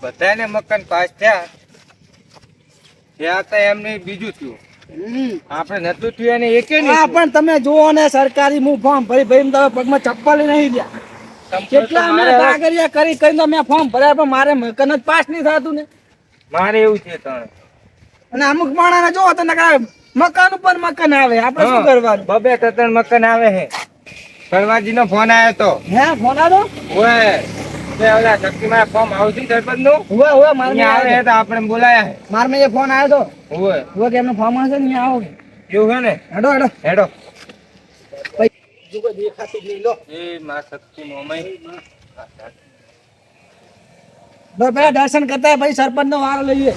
બધાને મકાન પાસ થયા ત્યાં તો એમને બીજું થયું આપણે નતું થયું એને એકે નહીં હા પણ તમે જુઓ ને સરકારી હું ફોર્મ ભરી તમે પગમાં ચપ્પલ નહીં ગયા કેટલા અમે કાગળિયા કરી તો મેં ફોર્મ ભર્યા પણ મારે મકાન જ પાસ નહીં થતું ને મારે એવું છે તને અને અમુક માણસને જોવો તો મકાન ઉપર મકાન આવે આપણે શું કરવાનું બબે ત્રણ મકાન આવે હે સરવાજી નો ફોન આવ્યો તો હે ફોન આવ્યો ઓય તે ઓલા શક્તિમાં ફોર્મ આવશે સરપંચ નું ઓય મારે આવે હે તો આપણે બોલાયા હે માર મેં ફોન આવ્યો તો ઓય કે એમનો ફોર્મ હશે ને આવો એવું હે ને હેડો હેડો હેડો જુગો દેખાતી જ નહીં લો એ માં શક્તિ નો મય લો પેલા દર્શન કરતા ભાઈ સરપંચ નો વારો લઈએ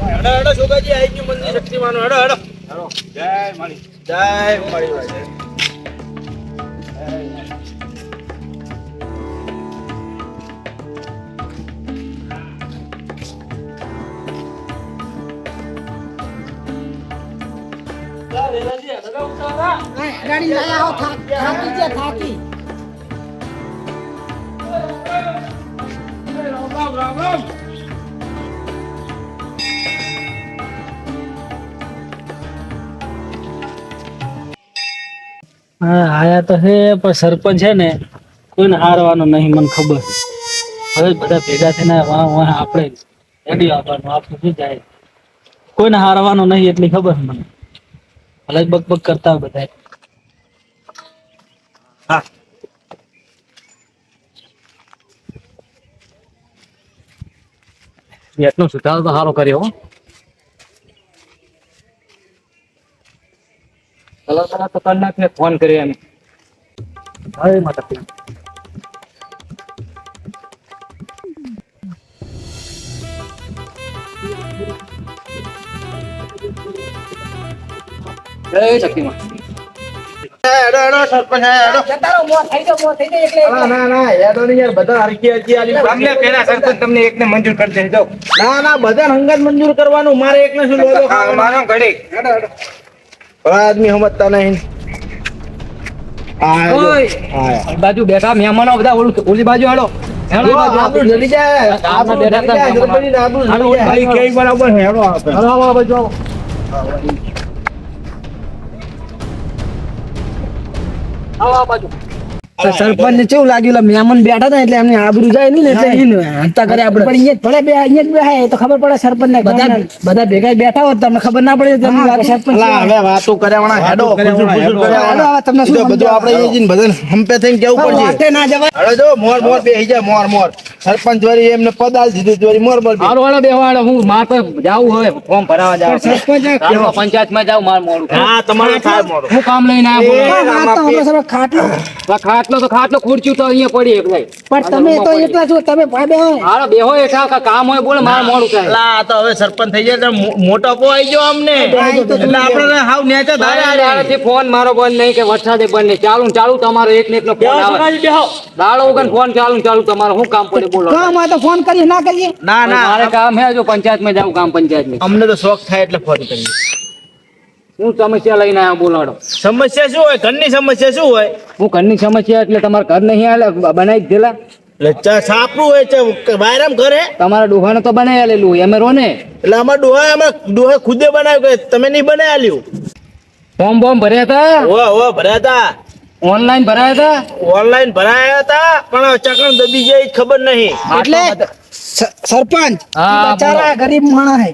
હેડો હેડો સુગાજી આવી ગયું મંદિર શક્તિમાન હેડો હેડો હેડો જય માળી જય માળી ગાડી લઈ આવો થાકી છે થાકી આયા તો હે પણ સરપંચ છે ને કોઈને હારવાનો નહીં મને ખબર હવે બધા ભેગા થઈને આપણે રેડી આવવાનું આપણું શું જાય કોઈને હારવાનો નહીં એટલી ખબર મને ભલે બકબક કરતા હોય બધા હા એટલો સુધારો તો સારો કર્યો ચલો તો કલાક ને ફોન કર્યો એમ હવે માતા જય શક્તિમાં હેડો હેડો સરપંચ હેડો જતારો મો થઈ જાય એટલે ના હેડો ને યાર બધા હરકી હરકી આલી તમને પેલા સરપંચ તમને એકને મંજૂર કરી દેજો ના બધા હંગાત મંજૂર કરવાનું મારે એકને શું લોડો મારો ઘડી હેડો હેડો આદમી સમજતા નહીં બાજુ બેઠા મહેમાનો બધા ઓલી બાજુ હેડો આપણું જલ્દી જાય આપણું કેઈ બરાબર હેડો આપે સરપંચ ને કેવું લાગ્યું મહેમાન બેઠા હતા એટલે એમની આબરૂ જાય નહીં એટલે હંતા કરે આપણે પણ અહીંયા ભલે બે અહીંયા જ બેહે તો ખબર પડે સરપંચ ને બધા ભેગા બેઠા હોત તમને ખબર ના પડે તમને સરપંચ હવે વાતો કર્યા હેડો તમને શું બધું આપણે એ જઈને બધાને હંપે થઈને કેવું પડશે વાતે ના જવાય હવે જો મોર બેહી જાય મોર સરપંચ વરી એમને પદ આલ દીધું વરી મોર હાલો હાલો બેવાડો હું માર તો જાવું હવે ફોર્મ ભરાવા જાવ સરપંચ પંચાયત માં જાવ માર મોડું હા તમારે થાય મોર હું કામ લઈને આવ્યો ખાટલો ખાટલો ખુરચ્યું તો અહીંયા પડી ભાઈ પણ તમે તો એટલા છો તમે ભાઈ બે હાલો બેહો એઠા કામ હોય બોલે માર મોડું થાય આ તો હવે સરપંચ થઈ જાય મોટો પો આવી ગયો અમને એટલે આપણે હાવ નેચા દાડે ફોન મારો બંધ નહીં કે વરસાદે બંધ નહીં ચાલુ તમારો એક ને એકનો ફોન આવે દાડો વગર ફોન ચાલુ તમારો શું કામ પડે બોલો કામ આ તો ફોન કરી ના કરીએ ના મારે કામ હે જો પંચાયત માં જાવ કામ પંચાયત માં અમને તો શોખ થાય એટલે ફોન કરીએ હું સમસ્યા લઈને આવ્યો બોલાડો સમસ્યા શું હોય ઘરની સમસ્યા શું હોય હું ઘરની સમસ્યા એટલે તમારે ઘર નહીં આલે બનાવી દેલા એટલે સાપરું હોય છે વાયરામ ઘરે તમારા ડોહાને તો બનાવી આલેલું એમ રો ને એટલે અમાર ડોહા ખુદે બનાવ્યું કે તમે નહીં બનાવી આલ્યું ફોર્મ ભર્યા હતા ઓ ભર્યા હતા ઓનલાઈન ભરાયા હતા ઓનલાઈન ભરાયા હતા પણ ચકણ દબી જાય ખબર નહીં એટલે સરપંચ બચારા ગરીબ માણસ હે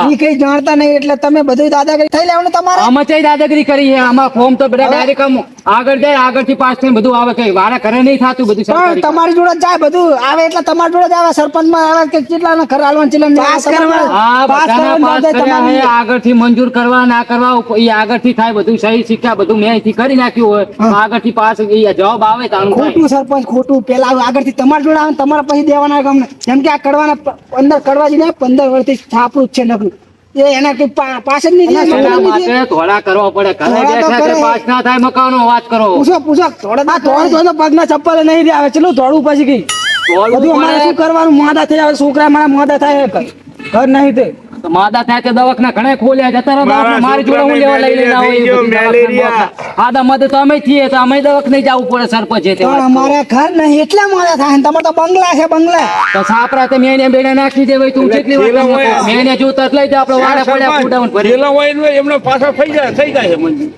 ઈ કઈ જાણતા નહીં એટલે તમે બધું દાદાગીરી થઈ લેવાનું તમારે આમાં ચઈ દાદાગીરી કરી છે આમાં ફોર્મ તો બધા ડાયરેક્ટ આગળ જાય આગળથી પાસ થઈને બધું આવે કઈ વારા ઘરે નહીં થાતું બધું પણ સરકારી તમારી જોડે જાય બધું આવે એટલે તમારી જોડે જ આવે સરપંચ માં આવે કે કેટલા ને ઘર હાલવાનું ચિલમ પાસ કરવા હા બધાને પાસ કર્યા છે આગળથી મંજૂર કરવા ના કરવા એ આગળથી થાય બધું સહી સિક્કા બધું મેં અહીંથી કરી નાખ્યું હોય આગળથી પાસ જવાબ આવે તાણું ખોટું સરપંચ ખોટું પેલા આગળથી તમારી જોડે આવે તમારે પછી દેવાના ગમને જેમ કે આ કડવાના અંદર કડવાજી ને 15 વર્ષથી છાપરું જ છે નકરું એ એના કે પાસ જ નહીં એના માટે ધોળા કરવા પડે ઘરે બેઠા કે પાસ ના થાય મકાનો વાત કરો પૂછો થોડા પગના ચપ્પલ નહીં આવે ચલો ધોળું પછી ગઈ બધું અમારે શું કરવાનું મોડા થઈ આવે છોકરા મારા મોડા થાય ઘર નહીં તે તો માદા થાય તો દવાખાના ઘણા ખોલ્યા જતા રહો દવાખાના મારી જોડે હું લેવા લઈ લઈને આવું એવું બધું દવાખાના. આદા મદદ તો અમે છીએ તો અમે દવાખાને જવું પડે સરપંચ છે તે પણ અમારે ઘર નહીં એટલા મોડા થાય ને તમારે તો બંગલા છે બંગલા તો સાપરા તે મેને બેને નાખી દે તું કેટલી વાર મેને જોતા લઈ જા આપણે વાડે પડ્યા ફૂટાવન ભરી પેલા હોય ને એમને પાછા થઈ જાય છે મંજૂર.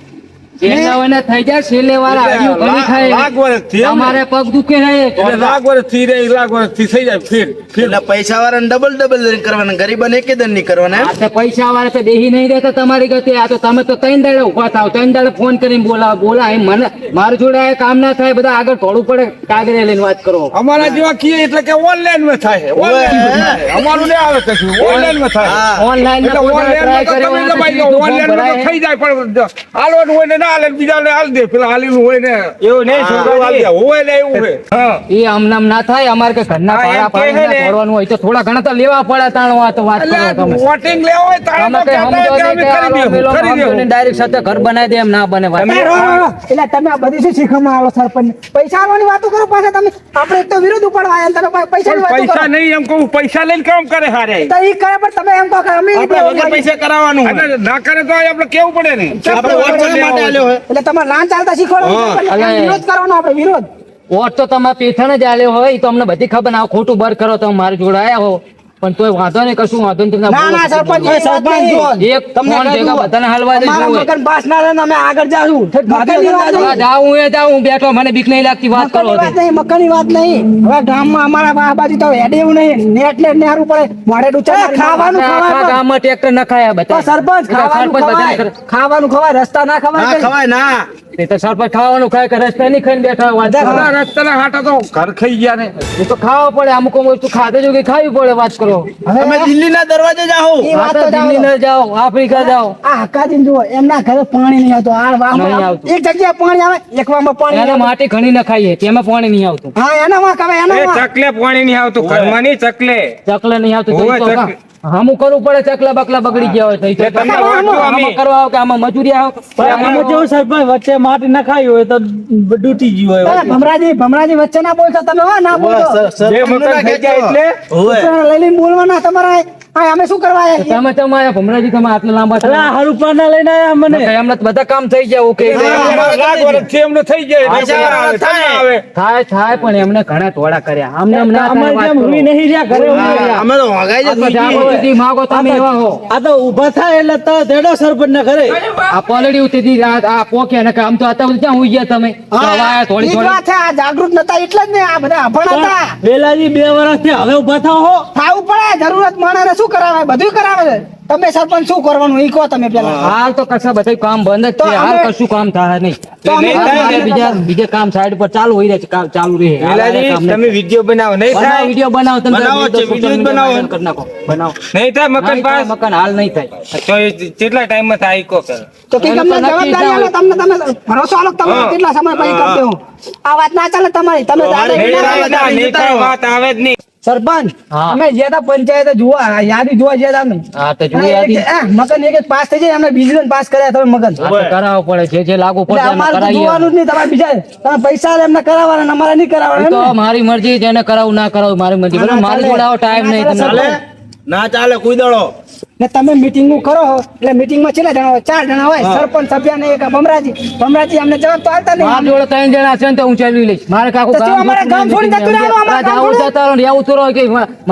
જેના થઈ જાય છેલ્લે વાળા હરિયું ઘણી ખાય લાખ વર્ષથી એમ ને? અમારે પગ દુખે રહે એટલે લાખ વર્ષથી રહે, લાખ વર્ષથી થઈ જાય ફેર. એટલે પૈસા વાળાને ડબલ કરવાના, ગરીબોને એક દંડ નહીં કરવાના એમ? આ તો પૈસા વાળા તો બેહી નહીં રહેતા તમારી ગતિ આ તો તમે તો ત્રણ દાડે ઉભા થાવ ત્રણ દાડે ફોન કરીને બોલા એમ મને મારું જોડે આ કામ ના થાય બધા આગળ થોડું પડે કાગરે લઈને વાત કરો અમારા જેવા કીએ એટલે કે ઓનલાઈન માં થાય છે. online માં થાય. અમારું નહીં આવે કશું, ઓનલાઈન માં થાય. ઓનલાઈન એટલે online માં તો તમે દબાઈ જાઓ. online માં તો થઈ જાય પણ હાલવાનું હોય ને ના હાલે ને બીજાને હાલ દે, પેલા હાલેલું હોય ને એવું નહીં હોય ને એવું હોય. હા. એ આમનામ ના થાય અમારે કે ઘરના હા, એમ પાડા કે છે ને. પાડવાનું હોય તો થોડા ઘણા તો લેવા પડે તાણો આ તો વાત કરો એટલે તમે વોટિંગ લેવા હોય તારે અમે તો કઈ કહેતા હોય કે અમે કરી દેવું, કરી દેવું. ડાયરેક્ટ સાથે ઘર બનાવી દે એમ ના બને વાત એટલે તમે આ બધી શું શીખવામાં આવો સરપંચ પૈસા આવવાની વાતો કરો પાછા તમે આપણે એક તો વિરોધ ઉપાડવા આવ્યા અને તમે પૈસાની પણ વાતો કરો પૈસા નહીં એમ કહું, પૈસા લઈને કામ કરે હારે. તો ઈ કરે પણ તમે એમ કહો કે અમે આપણે વગર પૈસા કરાવવાનું હોય. અને ના કરે તો આપણે કેવું પડે ને આપણે વોટ શેના માટે આલ્યો હોય? એટલે તમારે લાંચ ચાલતા શીખવાડો અલા, વિરોધ કરવાનો આપણે વિરોધ વોટ તો તમારા પેથાને જ આલ્યો હોય ઈ તો અમને બધી ખબર ના ખોટું બર કરો તમે મારી જોડે આયા હો પણ તોય વાંધો નહીં કશું વાંધો નહીં તમને ના ના સરપંચ સરપંચ જો એક ફોન ભેગા બધાને હલવા દે મારા મગન પાસ ના રહે ને અમે આગળ જાશું મગનની વાત નહીં. જાઉં એ જાઉં બેઠો મને બીક નહીં લાગતી વાત કરો મકરની વાત નહીં મકરની વાત નહીં હવે ગામમાં અમારા આ બાજુ તો હેડે એવું નહીં નેટ ને નેહારું પડે મોઢે ડૂચા ખાવાનું આખા ખવાય ગામમાં ટ્રેક્ટર નખાયા તો બધા સરપંચ ખાવાનું સરપંચ બધાને ખવાય ખાવાનું ખવાય રસ્તા ના ના ખવાય ખવાય ના. એ તો સરપંચ ખાવાનું ખાય કે રસ્તા નહીં ખાઈને બેઠા હોય વાત કરો. બધા રસ્તાના હાટા તો ઘર ખાઈ ગયા ને. એ તો ખાવા પડે અમુક વસ્તુ ખાધે જો કે ખાવી પડે વાત કરો તમે દિલ્હીના દરવાજે જાઓ. એ વાત આ તો તો જાઓ. દિલ્હી ન જાઓ આફ્રિકા જાઓ આ હકાજીને જુઓ એમના ઘરે પાણી નહીં આવતું આ નહીં વાહમાં આવતું. એક જગ્યાએ પાણી આવે એક વાહમાં પાણી એને આવે. માટી ઘણી નખાઈએ તેમાં પાણી નહીં આવતું હા એના માં કવે એના એ માં ચકલે પાણી નહીં આવતું, ઘરમાં નહીં ચકલે. ચકલે નહીં આવતું તો હોવે, ઈ તો ચકલે. હમું કરવું પડે ચકલા બકલા બગડી ગયા હોય તો ઈ તો તમે આમાં વાંચો અમે. કરવા આવો કે આમાં મજૂરી આવો આમાં કેવું સરપંચ વચ્ચે માટી નખાઈ હોય તો ડૂટી ગયું હોય ભમરાજી વચ્ચે ના બોલતો તમે હો ના બોલતો જે મકાન થઈ જાય એટલે હોવે. લઈ લઈને બોલવાના તમારા હા અમે શું કરવા આયા? તમે તમારા ભમરાજી તમે આટલા લાંબા છો. અલા હરુપાના લઈને આયા મને નકર એમને તો બધા કામ થઈ જાય ઓકે લાખ વર્ષથી એમને થઈ જાય એટલે આવે, તમે આવે. થાય પણ એમને ઘણા તોડા કર્યા આમને એમ ના થાય અમારે વાત જેમ કરો. રૂઈ નહીં રહ્યા ઘરે ઊંઘી રહ્યા. અમે તો વાગાઈ જ આ તો થઈ જાગો ગઈ. સુધી માગો તમે એવા હો આ તો ઊભા થાય એટલે તો તેડો સરપંચ ના ઘરે આ પલડી ઉતરી આ પોક્યા નકર આમ તો અત્યારે ક્યાં હોઈ ગયા તમે તો હવે આયા થોડી ઈ જ થોડી વાત છે, આ જાગૃત નતા એટલે જ ને આ બધા અભણ હતા વેલાજી 2 વર્ષથી હવે ઊભા થાવ હો થાવું પડે જરૂરત માણસને શું કરાવે બધું કરાવે છે તમે સરપંચ શું કરવાનું ઈ કહો તમે પેલા હાલ તો કશા બધા કામ બંધ જ તો છે હાલ અમે- કશું કામ થાય નહીં તો અમે- બીજા કામ સાઈડ પર ચાલુ હોય છે કામ ચાલુ રહે વેલાજી, તમે વિડીયો બનાવો નહીં થાય, વિડીયો બનાવો તમે બનાવો છે, social video જ media બનાવો. viral કરી નાખો બનાવો નહીં થાય મકાન નહીં થાય, પાસ મકાન હાલ નહીં થાય તો એ કેટલા ટાઈમ માં થાય કો કરે? તો કે એને તમને તો નક્કી જવાબદારી આલો ના તમને તમે ભરોસો આલો તમે હા. કેટલા સમય પછી કરતે હું આ વાત ના ચાલે તમારી તમે દાદા નહીં વિના થાય, દાદા નહીં થાય, વાત આવે જ નહીં. સરપંચ હા. અમે જે તા પંચાયત જોવા યાદી જોવા ગયા તા અમે હા તો જોઈએ આથી. મગન એક જ પાસ થઈ જાય અમને બીજી પાસ કર્યા તમે મગન હા તો કરાવવો પડે જે લાગુ એટલે પડે એમાં અમારે તો કરાવીએ. જોવાનું જ નહીં તમારે બીજા તમે પૈસા આલે એમને કરાવવાના ને અમારે નહીં એ કરાવવાના તો એમ ને? મારી મરજી જેને કરાવું ના કરાવું મારી મરજી ના, બરાબર? ના, મારી ચાલે. જોડે આવો ટાઈમ નહીં ના, તમને ચાલે. ના ચાલે કોઈ દડો. ને તમે મીટિંગ કરો એટલે મીટિંગ માં કેટલા જણા હોય 4 જણા હોય સરપંચ સભ્ય ને એક ભમરાજી અમને જવાબ તો આલતા નહીં મારી જોડે 3 જણા છે ને તો હું ચાલી લઈશ મારે કાકુ તો શું અમારે ગામ છોડીને જતું રહેવાનું? અમારે ગામ જાવું છોડીને? જતા રહો ને રહેવું તો રહો કે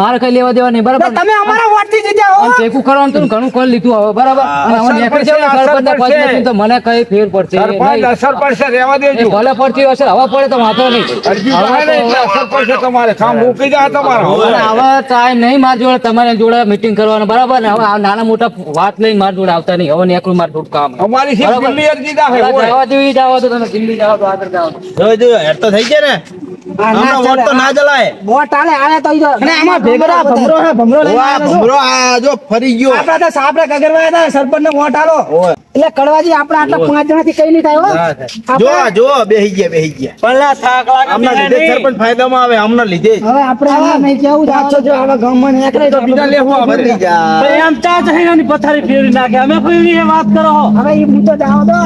મારે કઈ લેવા દેવા નહીં બરાબર તમે અમારા વોટ થી જીત્યા હો અને ભેગું કરવાનું તો ઘણું કરી લીધું હવે બરાબર અને હવે નેકળી છે ને સરપંચના પદ નથી તો મને કઈ ફેર પડશે સરપંચ નહીં. અસર પડશે, રહેવા એ દેજો. ભલે પડતી હશે હવે પડે તો વાંધો નહીં અરજી હવે થાય ને એટલે તો- અસર પડશે તમારે, કામ મૂકી જાય તમારે. અને હવે ટાઈમ નહીં મારી જોડે તમારી જોડે મીટિંગ કરવાનું બરાબર ને હવે આ નાના મોટા વાત લઈને મારી જોડે આવતા નહીં હવે નેકળું મારું થોડું કામ અમારી સીટ બરાબર. દિલ્હી અરજી દાખલ હવે હોય. જવા દેવી જાઓ તો તમે દિલ્હી જાઓ તો આગળ જાઓ જો હેડ તો થઈ જાય ને. હા, ના હમણાં વોટ તો ચાલે. ના જલાય. વોટ આલે આલે તો ઈ જો. અને આમાં ભેગા ભમરો હે ભમરો લઈને વાહ, આવ્યા છો. ભમરો આ જો ફરી ગયો. આપડા તો સાપરે ગગરવા હતા સરપંચ ને વોટ આલો ઓય. એટલે કડવાજી આપણે આટલા 5 જણા થી કઈ નહીં થાય હો જો આપણે- જો બેહી ગયા. પહેલા થાક લાગે આમના લીધે જ સરપંચ ફાયદામાં આવે, આમના લીધે જ. હવે આપણે નહીં કેવું જાચો જો હવે ગામમાં નીકળે તો બીજા લેવું આપણે. બદલી જાય. ભાઈ આમ ચા ચાહીની પથારી ફેરવી નાખે અમે કોઈ એ વાત કરો હો. હવે ઈ મુદ્દો જાઓ તો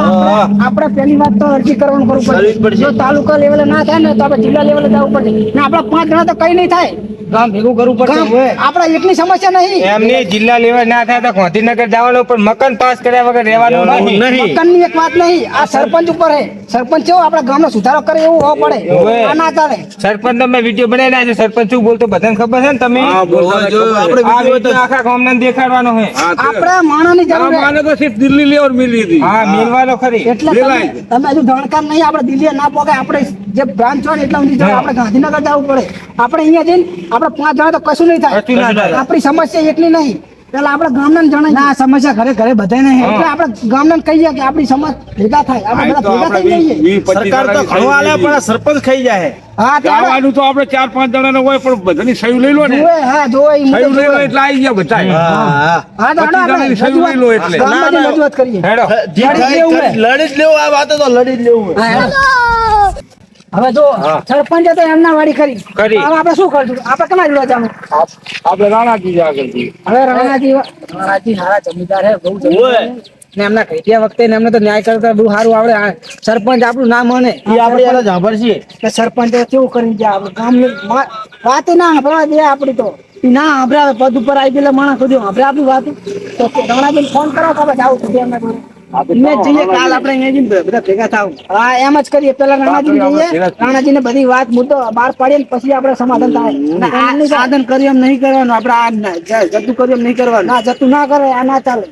આપણે પહેલી વાત તો અરજી કરવાનું કરવું કરવી જ પડશે પડશે. જો તાલુકા લેવલે ના થાય ને તો આપણે જિલ્લા લેવલે જવું પડશે ને આપણા 5 જણા તો કઈ નહીં થાય ગામ ભેગું કરવું પડશે આપણા એકની સમસ્યા નહીં એમની જિલ્લા લેવલ ના થાય તો ગાંધીનગર જવાનું પણ મકાન પાસ કર્યા વગર રહેવાનું નહીં. મકાનની એક વાત નહીં આ સરપંચ ઉપર હે સરપંચ કેવો આપણા ગામનો સુધારો કરે એવું હોવો પડે ઓવે. આ ના ચાલે સરપંચ તમે વિડીયો બનાવી નાખજો. સરપંચ શું બોલતો બધાને ખબર છે ને તમે હા, બોલતા જો ખબર. આપણે આ વિડીયો આખા ગામના દેખાડવાનો છે. હા, તે. આપણા માણસની જરૂર આ હે. માને તો સિર્ફ દિલ્હી લેવર મિલી હતી. હા મેલવાનો ખરી. એટલે લેવાય. તમે હજુ જાણકાર નહીં આપણે દિલ્હી ના પોકાય આપણે જે બ્રાન્ચ હોય ને એટલા સુધી જવાનું. આપણે ગાંધીનગર જવું પડે આપણે અહીંયા જઈને આપણે 5 જણા તો કશું નહીં થાય કશું ના થાય. આપણી સમસ્યા એકલી નહીં પેલા આપણે ગામના જણાય ના સમસ્યા ઘરે ઘરે બધા નહીં એટલે આપણે ગામના કહીએ કે આપણી સમજ ભેગા થાય આપણે આ તો બધા ભેગા આપણે થઈ જઈએ 20-25 સરકાર તો ઘણું આલે પણ સરપંચ ખાઈ જાય. હા ત્યારે ગાવાનું તો આપણે 4-5 જણાને હોય પણ બધાની સહી લઈ લો ને જોવે હા જોવે ઈ સહી મુદ્દો લઈ લો જોવે. એટલે આવી ગયા બધા હા હા તો 25 જણાની સહી લઈ લો એટલે. ગામમાંથી રજૂઆત કરીએ હેડો. જી લડી જ થાય લેવું હે. લડી જ લેવું આ વાતે તો લડી જ લેવું હે. હા, હેડો. હવે જો સરપંચે તો એમના વાડી કરી કરી. હવે આપણે શું કરશું આપણે કેના જોડે જવાનું આપણે રાણાજી જ આગળ જઈએ. હવે રાણાજી હારા જમીદાર હે બહુ જમીદાર હે. ને એમના કહેત્યા વખતે ને એમને તો ન્યાય કરતા બહુ સારું આવડે આ સરપંચ આપણું નામ મને ઈ આપણે યાર જાભર છીએ. કે સરપંચ કેવું કરી ગયા આપણું ગામ વાત ના સાંભળવા દે આપડી તો ઈ ના સાંભળે પદ ઉપર આવી ગયેલા માણસ સુધી સાંભળે આપણી વાત તો રાણાજીને ફોન કરો કે આપણે જાવું સુધી એમના જોડે અમે જઈએ કાલ આપણે અહીંયા જઈને બધા ભેગા થાવ હા એમ જ કરીએ પેલા રાણાજી જઈએ રાણાજીને બધી વાત મુદ્દો બહાર પાડીએ ને પછી આપણે સમાધાન થાય અને આ સાધન કર્યું એમ નહીં કરવાનું આપણે આ જતું કર્યું એમ નહીં કરવાનું ના જતું ના કરે આ ના ચાલે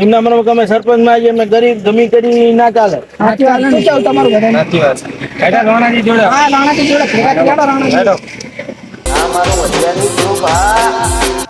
એમના મનમાં ગમે સરપંચ માં આવીએ અમે ગરીબ ગમી કરી ના ચાલે. સાચી વાત શું કેવું તમારું બધાને? સાચી વાત. હેડો રાણાજી જોડે. હા રાણાજી જોડે ભેગા થયા રાણાજી હેડો. આ મારું વડિયાની ગ્રુપ આ